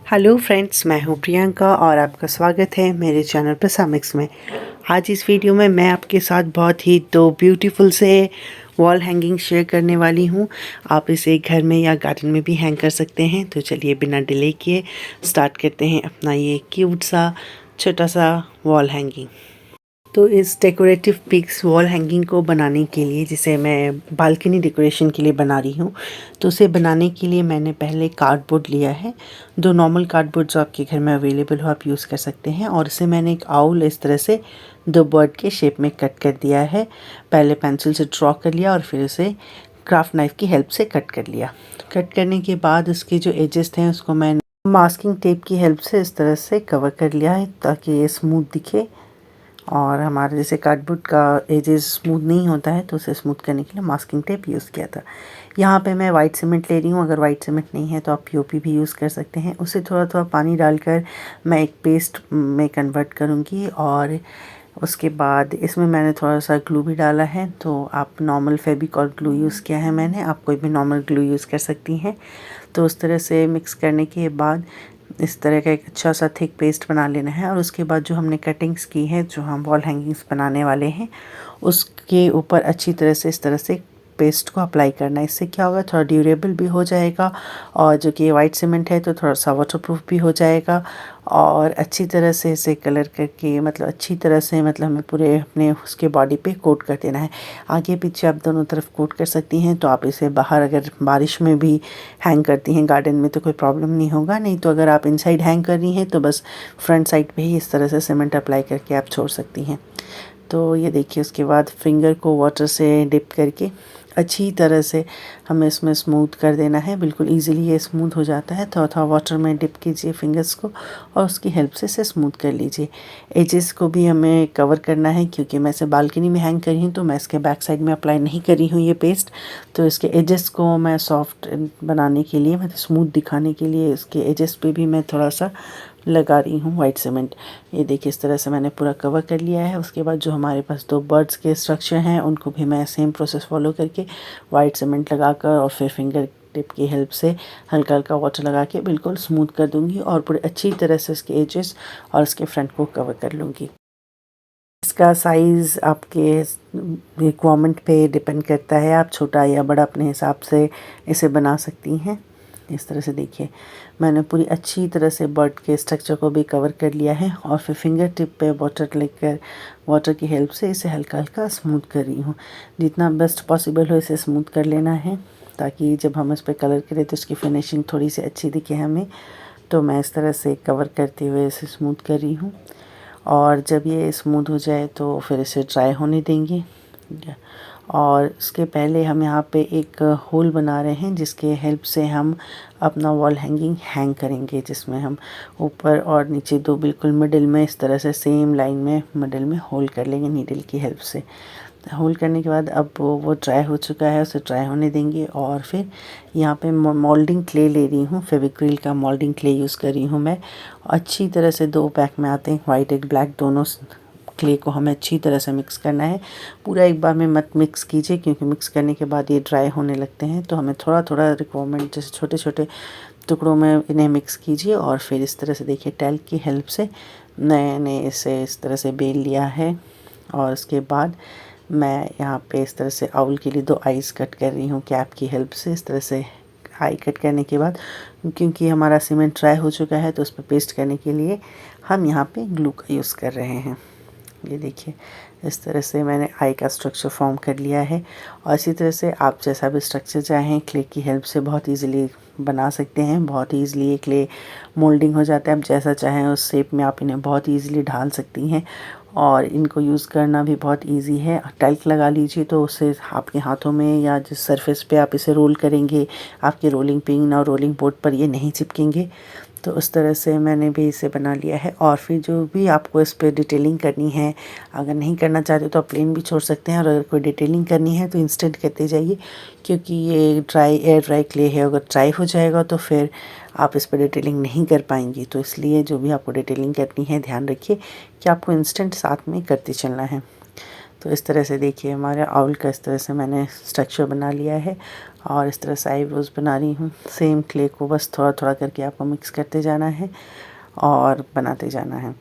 Hello friends, मैं हूं प्रियंका और आपका स्वागत है मेरे चैनल प्रसामिक्स में। आज इस वीडियो में मैं आपके साथ बहुत ही दो ब्यूटीफुल से वॉल हैंगिंग शेयर करने वाली हूं। आप इसे घर में या गार्डन में भी हैंग कर सकते हैं। तो चलिए बिना डिले किए स्टार्ट करते हैं अपना ये क्यूट सा छोटा सा वॉल हैंगिंग। तो इस डेकोरेटिव पिक्स वॉल हैंगिंग को बनाने के लिए, जिसे मैं बालकनी डेकोरेशन के लिए बना रही हूँ, तो उसे बनाने के लिए मैंने पहले कार्डबोर्ड लिया है। दो नॉर्मल कार्डबोर्ड जो आपके घर में अवेलेबल हो आप यूज़ कर सकते हैं। और इसे मैंने एक आउल इस तरह से दो बर्ड के शेप में कट कर दिया है। पहले पेंसिल से ड्रॉ कर लिया और फिर उसे क्राफ्ट नाइफ़ की हेल्प से कट कर लिया। कट करने के बाद उसके जो एजेस थे उसको मैंने मास्किंग टेप की हेल्प से इस तरह से कवर कर लिया है ताकि ये स्मूथ दिखे। और हमारे जैसे कार्डबोर्ड का एजेस स्मूथ नहीं होता है तो उसे स्मूथ करने के लिए मास्किंग टेप यूज़ किया था। यहाँ पे मैं वाइट सीमेंट ले रही हूँ। अगर वाइट सीमेंट नहीं है तो आप पीओपी भी यूज़ कर सकते हैं। उसे थोड़ा थोड़ा पानी डालकर मैं एक पेस्ट में कन्वर्ट करूँगी। और उसके बाद इसमें मैंने थोड़ा सा ग्लू भी डाला है। तो आप नॉर्मल फेविकॉल ग्लू यूज़ किया है मैंने, आप कोई भी नॉर्मल ग्लू यूज़ कर सकती हैं। तो उस तरह से मिक्स करने के बाद इस तरह का एक अच्छा सा थिक पेस्ट बना लेना है। और उसके बाद जो हमने कटिंग्स की है, जो हम वॉल हैंगिंग्स बनाने वाले हैं, उसके ऊपर अच्छी तरह से इस तरह से पेस्ट को अप्लाई करना है। इससे क्या होगा, थोड़ा ड्यूरेबल भी हो जाएगा और जो कि वाइट सीमेंट है तो थोड़ा सा वाटरप्रूफ भी हो जाएगा। और अच्छी तरह से इसे कलर करके अच्छी तरह से हमें पूरे अपने उसके बॉडी पे कोट कर देना है। आगे पीछे आप दोनों तरफ कोट कर सकती हैं। तो आप इसे बाहर अगर बारिश में भी हैंग करती हैं गार्डन में तो कोई प्रॉब्लम नहीं होगा। नहीं तो अगर आप इनसाइड हैंग कर रही हैं तो बस फ्रंट साइड पे ही इस तरह से सीमेंट अप्लाई करके आप छोड़ सकती हैं। तो ये देखिए, उसके बाद फिंगर को वाटर से डिप करके अच्छी तरह से हमें इसमें स्मूथ कर देना है। बिल्कुल इजीली ये स्मूथ हो जाता है। थोड़ा थोड़ा वाटर में डिप कीजिए फिंगर्स को और उसकी हेल्प से इसे स्मूथ कर लीजिए। एजेस को भी हमें कवर करना है क्योंकि मैं इसे बालकनी में हैंग करी हूँ तो मैं इसके बैक साइड में अप्लाई नहीं करी हूँ ये पेस्ट। तो इसके एजेस को मैं सॉफ्ट बनाने के लिए, स्मूथ दिखाने के लिए इसके एजेस पे भी मैं थोड़ा सा लगा रही हूँ वाइट सीमेंट। ये देखिए, इस तरह से मैंने पूरा कवर कर लिया है। उसके बाद जो हमारे पास दो बर्ड्स के स्ट्रक्चर हैं उनको भी मैं सेम प्रोसेस फॉलो करके वाइट सीमेंट लगाकर और फिर फिंगर टिप की हेल्प से हल्का हल्का वाटर लगा के बिल्कुल स्मूथ कर दूंगी और पूरे अच्छी तरह से इसके एजेस और इसके फ्रंट को कवर कर लूँगी। इसका साइज़ आपके रिक्वायरमेंट पे डिपेंड करता है। आप छोटा या बड़ा अपने हिसाब से इसे बना सकती हैं। इस तरह से देखिए, मैंने पूरी अच्छी तरह से बर्ड के स्ट्रक्चर को भी कवर कर लिया है और फिर फिंगर टिप पे वाटर लेकर वाटर की हेल्प से इसे हल्का हल्का स्मूथ कर रही हूँ। जितना बेस्ट पॉसिबल हो इसे स्मूथ कर लेना है ताकि जब हम इस पर कलर करें तो इसकी फिनिशिंग थोड़ी सी अच्छी दिखे हमें। तो मैं इस तरह से कवर करते हुए इसे स्मूथ कर रही हूँ। और जब ये स्मूथ हो जाए तो फिर इसे ड्राई होने देंगे। और उसके पहले हम यहाँ पे एक होल बना रहे हैं जिसके हेल्प से हम अपना वॉल हैंगिंग हैंग करेंगे, जिसमें हम ऊपर और नीचे दो बिल्कुल मिडिल में इस तरह से सेम लाइन में मिडिल में होल कर लेंगे नीडल की हेल्प से। होल करने के बाद अब वो ड्राई हो चुका है, उसे ड्राई होने देंगे। और फिर यहाँ पे मोल्डिंग क्ले ले रही हूँ, फेविक्रिल का मोल्डिंग क्ले यूज़ कर रही हूँ मैं। अच्छी तरह से दो पैक में आते हैं, वाइट एक ब्लैक, दोनों क्ले को हमें अच्छी तरह से मिक्स करना है। पूरा एक बार में मत मिक्स कीजिए क्योंकि मिक्स करने के बाद ये ड्राई होने लगते हैं। तो हमें थोड़ा थोड़ा रिक्वायरमेंट जैसे छोटे छोटे टुकड़ों में इन्हें मिक्स कीजिए। और फिर इस तरह से देखिए, टैल्क की हेल्प से मैंने इसे इस तरह से बेल लिया है। और उसके बाद मैं यहाँ पे इस तरह से आउल के लिए दो आईज़ कट कर रही हूँ कैप की हेल्प से। इस तरह से आई कट करने के बाद, क्योंकि हमारा सीमेंट ड्राई हो चुका है तो उस पर पेस्ट करने के लिए हम यहाँ पे ग्लू का यूज़ कर रहे हैं। ये देखिए, इस तरह से मैंने आई का स्ट्रक्चर फॉर्म कर लिया है। और इसी तरह से आप जैसा भी स्ट्रक्चर चाहें क्ले की हेल्प से बहुत इजीली बना सकते हैं। बहुत इजीली ये क्ले मोल्डिंग हो जाता है। आप जैसा चाहें उस शेप में आप इन्हें बहुत इजीली ढाल सकती हैं और इनको यूज़ करना भी बहुत इजी है। टैल्क लगा लीजिए तो उससे आपके हाथों में या जिस सरफेस पे आप इसे रोल करेंगे, आपके रोलिंग पिन और रोलिंग बोर्ड पर ये नहीं चिपकेंगे। तो उस तरह से मैंने भी इसे बना लिया है। और फिर जो भी आपको इस पर डिटेलिंग करनी है, अगर नहीं करना चाहते तो आप प्लेन भी छोड़ सकते हैं। और अगर कोई डिटेलिंग करनी है तो इंस्टेंट करते जाइए क्योंकि ये एयर ड्राई क्ले है। अगर ड्राई हो जाएगा तो फिर आप इस पर डिटेलिंग नहीं कर पाएंगी। तो इसलिए जो भी आपको डिटेलिंग करनी है ध्यान रखिए कि आपको इंस्टेंट साथ में करते चलना है। तो इस तरह से देखिए हमारे आउल का इस तरह से मैंने स्ट्रक्चर बना लिया है और इस तरह से आईब्रोज बना रही हूँ। सेम क्ले को बस थोड़ा थोड़ा करके आपको मिक्स करते जाना है और बनाते जाना है।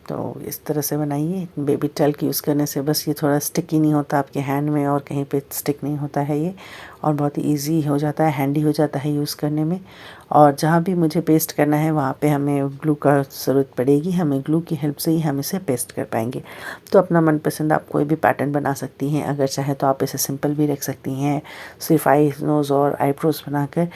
तो इस तरह से बनाइए। बेबी टेल्क यूज़ करने से बस ये थोड़ा स्टिकी नहीं होता आपके हैंड में और कहीं पे स्टिक नहीं होता है ये, और बहुत ही ईजी हो जाता है, हैंडी हो जाता है यूज़ करने में। और जहाँ भी मुझे पेस्ट करना है वहाँ पे हमें ग्लू का ज़रूरत पड़ेगी, हमें ग्लू की हेल्प से ही हम इसे पेस्ट कर पाएंगे। तो अपना मनपसंद आप कोई भी पैटर्न बना सकती हैं। अगर चाहे तो आप इसे सिंपल भी रख सकती हैं, सिर्फ आई नोज़ और आईब्रोज बनाकर।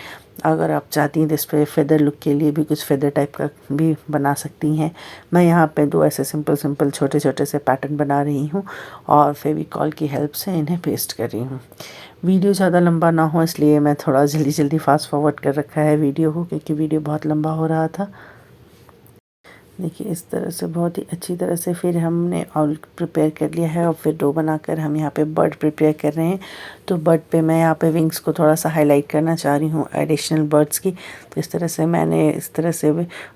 अगर आप चाहती हैं तो इस पर फेदर लुक के लिए भी कुछ फेदर टाइप का भी बना सकती हैं। मैं यहाँ पे 2 ऐसे सिंपल छोटे छोटे से पैटर्न बना रही हूँ और फेविकॉल की हेल्प से इन्हें पेस्ट कर रही हूँ। वीडियो ज़्यादा लंबा ना हो इसलिए मैं थोड़ा जल्दी फास्ट फॉरवर्ड कर रखा है वीडियो को, क्योंकि वीडियो बहुत लंबा हो रहा था। देखिए इस तरह से बहुत ही अच्छी तरह से फिर हमने ऑयल प्रिपेयर कर लिया है और फिर डो बनाकर हम यहाँ पे बर्ड प्रिपेयर कर रहे हैं। तो बर्ड पे मैं यहाँ पे विंग्स को थोड़ा सा हाईलाइट करना चाह रही हूँ एडिशनल बर्ड्स की। तो इस तरह से मैंने इस तरह से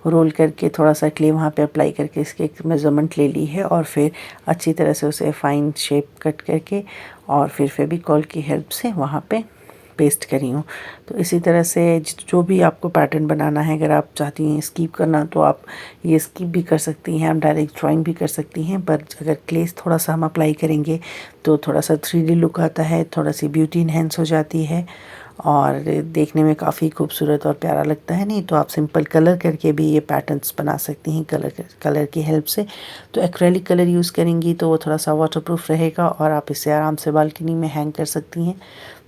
रोल करके थोड़ा सा क्ले वहाँ पे अप्लाई करके इसकी एक मेजरमेंट ले ली है और फिर अच्छी तरह से उसे फाइन शेप कट करके और फिर फेविकॉल की हेल्प से वहाँ पे पेस्ट करी हूँ। तो इसी तरह से जो भी आपको पैटर्न बनाना है, अगर आप चाहती हैं स्कीप करना तो आप ये स्कीप भी कर सकती हैं, आप डायरेक्ट ड्राइंग भी कर सकती हैं। पर अगर क्लेस थोड़ा सा हम अप्लाई करेंगे तो थोड़ा सा 3D लुक आता है, थोड़ा सी ब्यूटी इन्हेंस हो जाती है और देखने में काफ़ी खूबसूरत और प्यारा लगता है। नहीं तो आप सिंपल कलर करके भी ये पैटर्न्स बना सकती हैं कलर की हेल्प से। तो एक्रेलिक कलर यूज़ करेंगी तो वो थोड़ा सा वाटरप्रूफ रहेगा और आप इसे आराम से बालकनी में हैंग कर सकती हैं।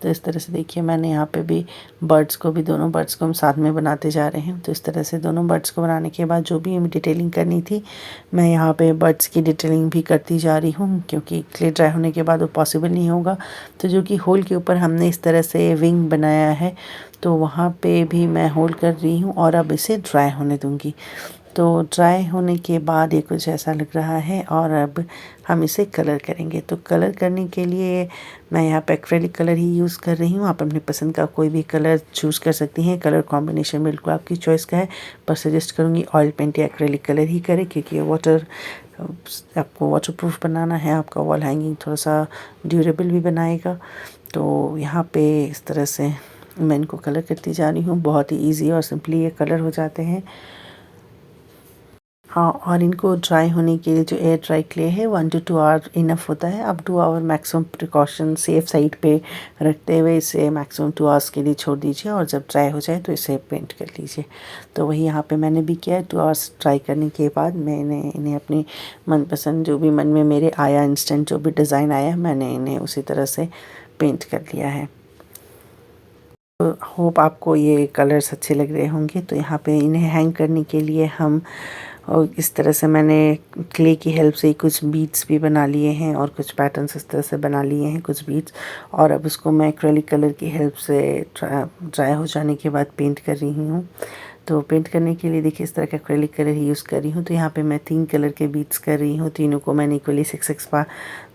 तो इस तरह से देखिए मैंने यहाँ पे भी बर्ड्स को भी, दोनों बर्ड्स को हम साथ में बनाते जा रहे हैं। तो इस तरह से दोनों बर्ड्स को बनाने के बाद जो भी हमें डिटेलिंग करनी थी मैं यहाँ पे बर्ड्स की डिटेलिंग भी करती जा रही हूँ, क्योंकि क्ले ड्राई होने के बाद वो पॉसिबल नहीं होगा। तो जो कि होल के ऊपर हमने इस तरह से विंग बनाया है तो वहाँ पे भी मैं होल कर रही हूँ और अब इसे ड्राई होने दूँगी। तो ड्राई होने के बाद ये कुछ ऐसा लग रहा है और अब हम इसे कलर करेंगे। तो कलर करने के लिए मैं यहाँ पे एक्रेलिक कलर ही यूज़ कर रही हूँ। आप अपनी पसंद का कोई भी कलर चूज़ कर सकती हैं, कलर कॉम्बिनेशन बिल्कुल आपकी चॉइस का है। पर सजेस्ट करूँगी ऑयल पेंट या एक्रेलिक कलर ही करें, क्योंकि आपको वाटरप्रूफ बनाना है, आपका वॉल हैंगिंग थोड़ा सा ड्यूरेबल भी बनाएगा। तो यहाँ पे इस तरह से मैं इनको कलर करती जा रही हूँ। बहुत ही ईजी और सिंपली ये कलर हो जाते हैं। हाँ, और इनको ड्राई होने के लिए जो एयर ड्राई क्ले है 1 to 2 आवर इनफ होता है। अब 2 hour maximum precaution safe side पे रखते हुए इसे मैक्सिमम 2 आवर्स के लिए छोड़ दीजिए और जब ड्राई हो जाए तो इसे पेंट कर लीजिए। तो वही यहाँ पे मैंने भी किया है। 2 आवर्स ड्राई करने के बाद मैंने इन्हें अपनी मनपसंद जो भी मन में मेरे आया, इंस्टेंट जो भी डिज़ाइन आया, मैंने इन्हें उसी तरह से पेंट कर लिया है। तो होप आपको ये कलर्स अच्छे लग रहे होंगे। तो यहाँ पे इन्हें हैंग करने के लिए हम और इस तरह से मैंने क्ले की हेल्प से कुछ बीड्स भी बना लिए हैं और कुछ पैटर्न्स इस तरह से बना लिए हैं, कुछ बीड्स। और अब उसको मैं एक्रेलिक कलर की हेल्प से ड्राई हो जाने के बाद पेंट कर रही हूँ। तो पेंट करने के लिए देखिए इस तरह का एक्रेलिक कलर ही यूज़ कर रही हूँ। तो यहाँ पे मैं 3 कलर के बीड्स कर रही हूँ। तीनों को मैंने इक्वली 6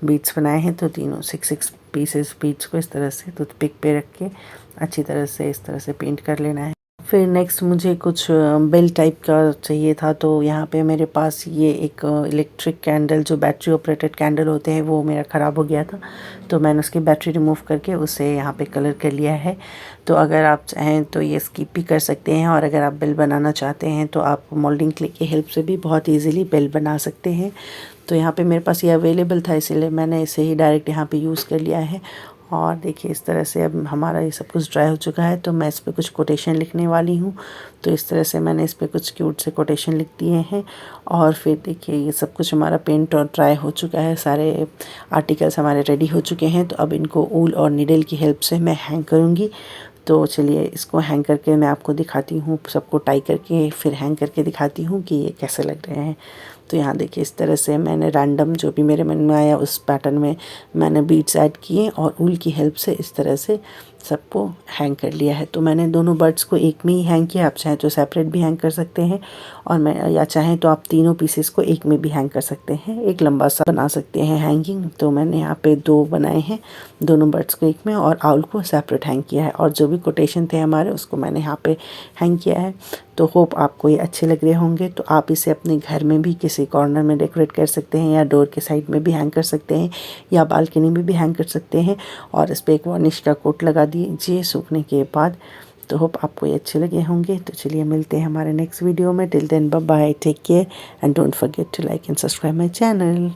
बीड्स बनाए हैं। तो तीनों 6 पीसेस बीड्स को इस तरह से टूथपिक पे रख के अच्छी तरह से इस तरह से पेंट कर लेना है। फिर नेक्स्ट मुझे कुछ बेल टाइप का चाहिए था। तो यहाँ पे मेरे पास ये एक इलेक्ट्रिक कैंडल, जो बैटरी ऑपरेटेड कैंडल होते हैं, वो मेरा ख़राब हो गया था। तो मैंने उसकी बैटरी रिमूव करके उसे यहाँ पे कलर कर लिया है। तो अगर आप चाहें तो ये स्किप भी कर सकते हैं और अगर आप बेल बनाना चाहते हैं तो आप मोल्डिंग क्ले की हेल्प से भी बहुत ईजीली बेल बना सकते हैं। तो यहाँ पे मेरे पास ये अवेलेबल था, इसीलिए मैंने इसे ही डायरेक्ट यहाँ पे यूज़ कर लिया है। और देखिए इस तरह से अब हमारा ये सब कुछ ड्राई हो चुका है। तो मैं इस पे कुछ कोटेशन लिखने वाली हूँ। तो इस तरह से मैंने इस पे कुछ क्यूट से कोटेशन लिख दिए हैं। और फिर देखिए ये सब कुछ हमारा पेंट और ड्राई हो चुका है, सारे आर्टिकल्स हमारे रेडी हो चुके हैं। तो अब इनको ऊल और नीडल की हेल्प से मैं हैंग करूँगी। तो चलिए इसको हैंग करके मैं आपको दिखाती हूँ, सबको टाई करके फिर हैंग करके दिखाती हूँ कि ये कैसे लग रहे हैं। तो यहाँ देखिए इस तरह से मैंने रैंडम जो भी मेरे मन में आया उस पैटर्न में मैंने बीड्स ऐड किए और ऊल की हेल्प से इस तरह से सबको हैंग कर लिया है। तो मैंने दोनों बर्ड्स को एक में ही हैंग किया। आप चाहें तो सेपरेट भी हैंग कर सकते हैं, और मैं या चाहें तो आप तीनों पीसेस को एक में भी हैंग कर सकते हैं। एक लंबा सा बना सकते हैं हैंगिंग। तो मैंने यहाँ पे 2 बनाए हैं, दोनों बर्ड्स को एक में और आउल को सेपरेट हैंग किया है। और जो भी कोटेशन थे हमारे उसको मैंने यहाँ पे हैंग किया है। तो होप आपको ये अच्छे लग रहे होंगे। तो आप इसे अपने घर में भी किसी कॉर्नर में डेकोरेट कर सकते हैं, या डोर के साइड में भी हैंग कर सकते हैं, या बालकनी में भी हैंग कर सकते हैं। और इस पर एक वार्निश का कोट लगा दीजिए सूखने के बाद। तो होप आपको ये अच्छे लगे होंगे। तो चलिए मिलते हैं हमारे नेक्स्ट वीडियो में। Till then bye bye, take care and don't forget to like and subscribe my channel.